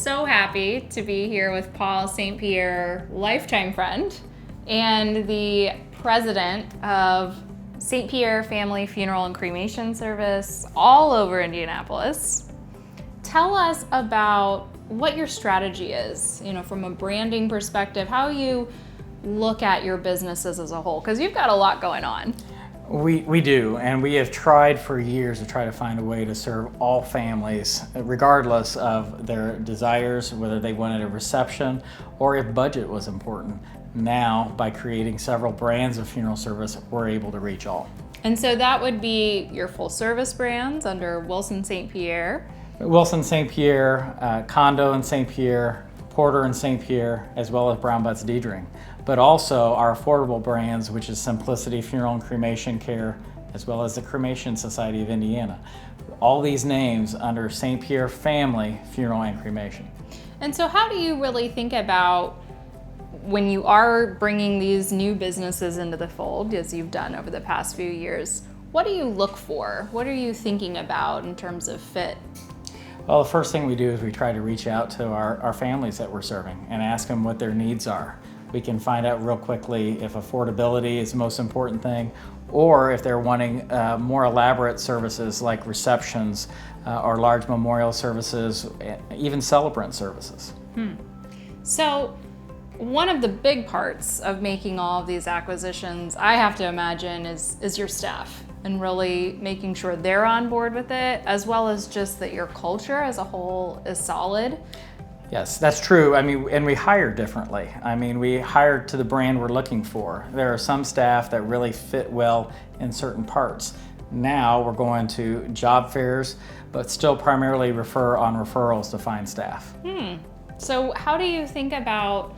so happy to be here with Paul St. Pierre, lifetime friend, and the president of St. Pierre Family Funeral and Cremation Service all over Indianapolis. Tell us about what your strategy is, from a branding perspective, how you look at your businesses as a whole, because you've got a lot going on. We do, and we have tried for years to try to find a way to serve all families, regardless of their desires, whether they wanted a reception or if budget was important. Now, by creating several brands of funeral service, we're able to reach all. And so that would be your full service brands under Wilson St. Pierre. Wilson St. Pierre, Condo in St. Pierre, Porter in St. Pierre, as well as Brown Butts Diedring. But also our affordable brands, which is Simplicity Funeral and Cremation Care, as well as the Cremation Society of Indiana. All these names under St. Pierre Family Funeral and Cremation. And so how do you really think about when you are bringing these new businesses into the fold, as you've done over the past few years? What do you look for? What are you thinking about in terms of fit? Well, the first thing we do is we try to reach out to our families that we're serving and ask them what their needs are. We can find out real quickly if affordability is the most important thing, or if they're wanting more elaborate services like receptions or large memorial services, even celebrant services. So one of the big parts of making all of these acquisitions, I have to imagine, is your staff, and really making sure they're on board with it, as well as just that your culture as a whole is solid. Yes, that's true. And we hire differently. We hire to the brand we're looking for. There are some staff that really fit well in certain parts. Now we're going to job fairs, but still primarily refer on referrals to find staff. So how do you think about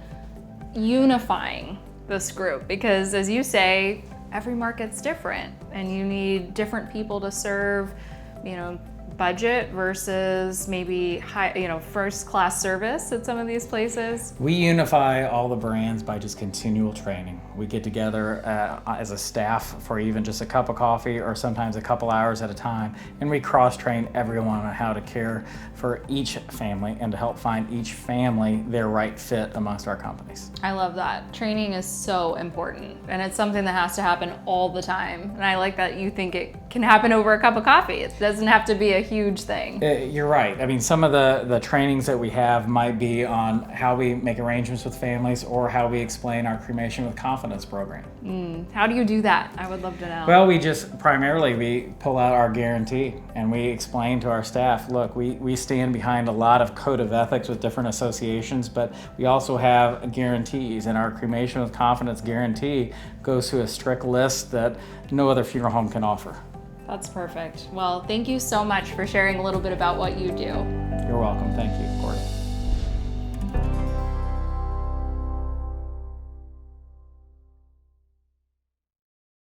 unifying this group? Because as you say, every market's different and you need different people to serve, budget versus maybe high, first class service at some of these places. We unify all the brands by just continual training. We get together as a staff for even just a cup of coffee or sometimes a couple hours at a time, and we cross-train everyone on how to care for each family and to help find each family their right fit amongst our companies. I love that. Training is so important, and it's something that has to happen all the time. And I like that you think it can happen over a cup of coffee. It doesn't have to be a huge thing. You're right. Some of the trainings that we have might be on how we make arrangements with families or how we explain our Cremation with Confidence program. How do you do that? I would love to know. Well, we pull out our guarantee and we explain to our staff, look, we stand behind a lot of code of ethics with different associations, but we also have guarantees, and our Cremation with Confidence guarantee goes to a strict list that no other funeral home can offer. That's perfect. Well, thank you so much for sharing a little bit about what you do. You're welcome. Thank you, Courtney.